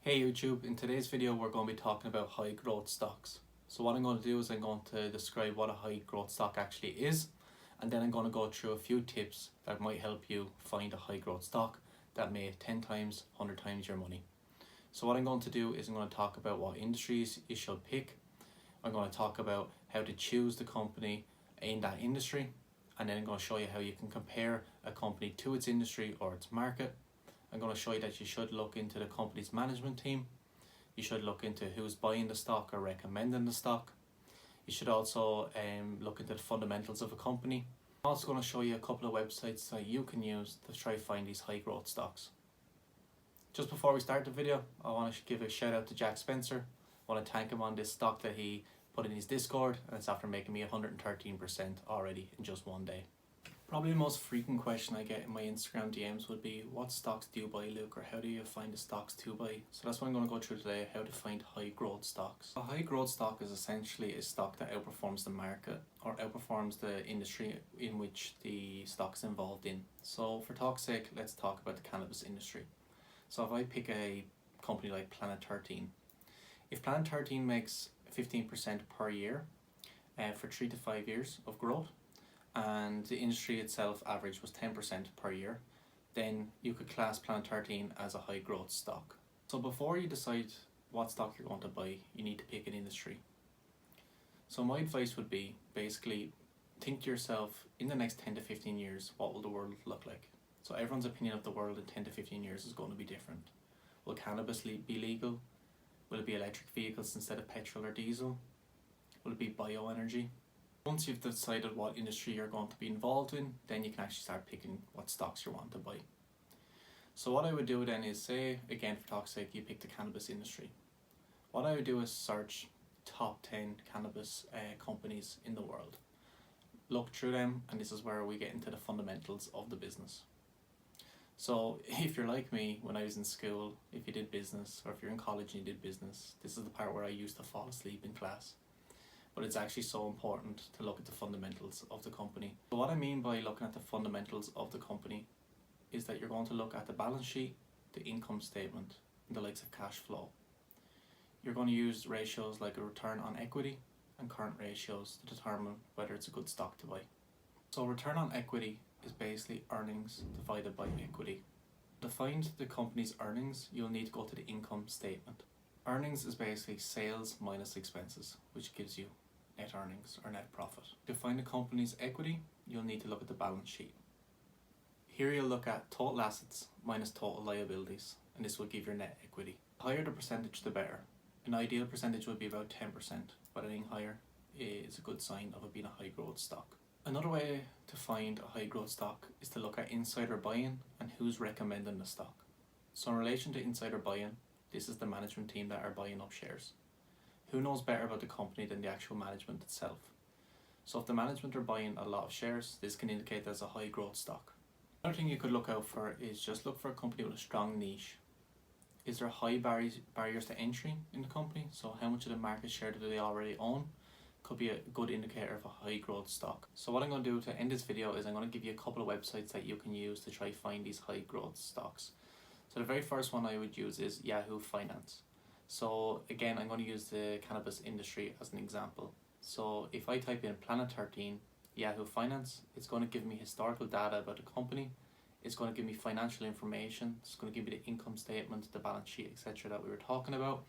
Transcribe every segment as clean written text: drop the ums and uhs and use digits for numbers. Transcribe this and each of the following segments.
Hey YouTube, in today's video we're going to be talking about high growth stocks. So what I'm going to do is I'm going to describe what a high growth stock actually is, and then I'm going to go through a few tips that might help you find a high growth stock that made 10 times, 100 times your money. So what I'm going to do is I'm going to talk about what industries you should pick. I'm going to talk about how to choose the company in that industry, and then I'm going to show you how you can compare a company to its industry or its market. I'm going to show you that you should look into the company's management team. You should look into who's buying the stock or recommending the stock. You should also look into the fundamentals of a company. I'm also going to show you a couple of websites that you can use to try to find these high growth stocks. Just before we start the video, I want to give a shout out to Jack Spencer. I want to thank him on this stock that he put in his Discord, and it's after making me 113% already in just one day. Probably the most frequent question I get in my Instagram DMs would be, what stocks do you buy, Luke, or how do you find the stocks to buy? So that's what I'm going to go through today, how to find high growth stocks. A high growth stock is essentially a stock that outperforms the market or outperforms the industry in which the stock's involved in. So for talk's sake, let's talk about the cannabis industry. So if I pick a company like Planet 13, if Planet 13 makes 15% per year for 3 to 5 years of growth, and the industry itself average was 10% per year, then you could class Planet 13 as a high growth stock. So before you decide what stock you're going to buy, you need to pick an industry. So my advice would be, basically, think to yourself, in the next 10 to 15 years, what will the world look like? So everyone's opinion of the world in 10 to 15 years is going to be different. Will cannabis be legal? Will it be electric vehicles instead of petrol or diesel? Will it be bioenergy? Once you've decided what industry you're going to be involved in, then you can actually start picking what stocks you want to buy. So what I would do then is, say, again for talk's sake, you pick the cannabis industry. What I would do is search top 10 cannabis companies in the world. Look through them, and this is where we get into the fundamentals of the business. So if you're like me, when I was in school, if you did business, or if you're in college and you did business, this is the part where I used to fall asleep in class. But it's actually so important to look at the fundamentals of the company. So what I mean by looking at the fundamentals of the company is that you're going to look at the balance sheet, the income statement, and the likes of cash flow. You're going to use ratios like a return on equity and current ratios to determine whether it's a good stock to buy. So return on equity is basically earnings divided by equity. To find the company's earnings, you'll need to go to the income statement. Earnings is basically sales minus expenses, which gives you net earnings or net profit. To find the company's equity, you'll need to look at the balance sheet. Here you'll look at total assets minus total liabilities, and this will give your net equity. The higher the percentage, the better. An ideal percentage would be about 10%, but anything higher is a good sign of it being a high growth stock. Another way to find a high growth stock is to look at insider buying and who's recommending the stock. So in relation to insider buying, this is the management team that are buying up shares. Who knows better about the company than the actual management itself? So if the management are buying a lot of shares, this can indicate there's a high growth stock. Another thing you could look out for is just look for a company with a strong niche. Is there high barriers to entry in the company? So how much of the market share do they already own? Could be a good indicator of a high growth stock. So what I'm going to do to end this video is I'm going to give you a couple of websites that you can use to try find these high growth stocks. So the very first one I would use is Yahoo Finance. So again, I'm going to use the cannabis industry as an example. So if I type in Planet 13, Yahoo Finance, it's going to give me historical data about the company. It's going to give me financial information. It's going to give me the income statement, the balance sheet, etc. that we were talking about.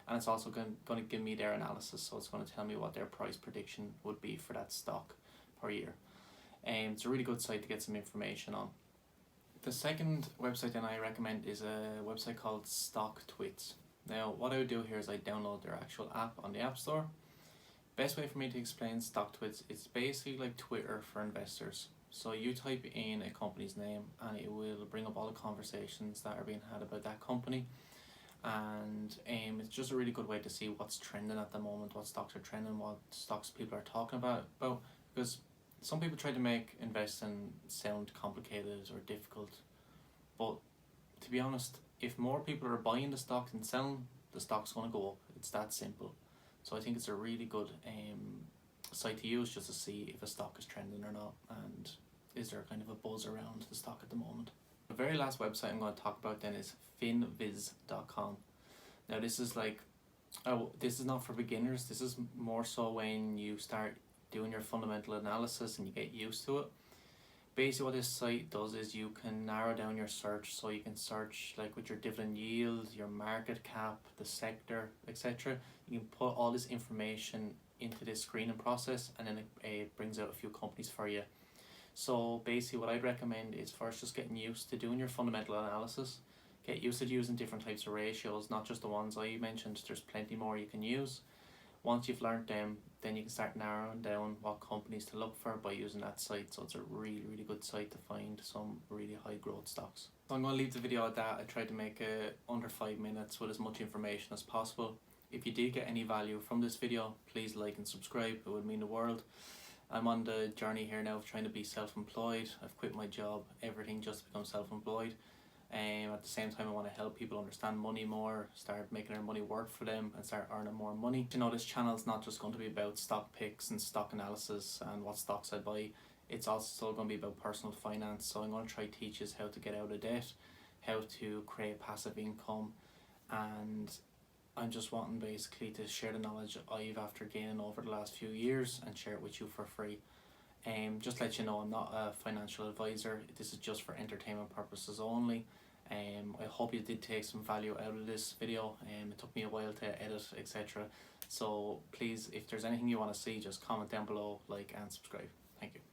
And it's also going to give me their analysis. So it's going to tell me what their price prediction would be for that stock per year. It's a really good site to get some information on. The second website that I recommend is a website called StockTwits. Now what I would do here is I download their actual app on the App Store. Best way for me to explain StockTwits, it's basically like Twitter for investors. So you type in a company's name and it will bring up all the conversations that are being had about that company. And it's just a really good way to see what's trending at the moment, what stocks are trending, what stocks people are talking about, because some people try to make investing sound complicated or difficult, but to be honest, if more people are buying the stock than selling, the stock's going to go up. It's that simple. So I think it's a really good site to use just to see if a stock is trending or not, and is there kind of a buzz around the stock at the moment. The very last website I'm going to talk about then is Finviz.com. Now this is like, oh, this is not for beginners. This is more so when you start doing your fundamental analysis and you get used to it. Basically what this site does is you can narrow down your search, so you can search like with your dividend yield, your market cap, the sector, etc. You can put all this information into this screening process, and then it brings out a few companies for you. So basically what I'd recommend is first just getting used to doing your fundamental analysis. Get used to using different types of ratios, not just the ones I mentioned. There's plenty more you can use. Once you've learned them, then you can start narrowing down what companies to look for by using that site. So it's a really, really good site to find some really high growth stocks. So I'm going to leave the video at that. I tried to make it under 5 minutes with as much information as possible. If you did get any value from this video, please like and subscribe. It would mean the world. I'm on the journey here now of trying to be self-employed. I've quit my job, everything, just to become self-employed. At the same time, I want to help people understand money more, start making their money work for them, and start earning more money. You know, this channel is not just going to be about stock picks and stock analysis and what stocks I buy. It's also going to be about personal finance. So I'm going to try to teach you how to get out of debt, how to create passive income, and I'm just wanting basically to share the knowledge I've after gaining over the last few years and share it with you for free. Just to let you know, I'm not a financial advisor. This is just for entertainment purposes only. I hope you did take some value out of this video. It took me a while to edit, etc. So please, if there's anything you want to see, just comment down below, like and subscribe. Thank you.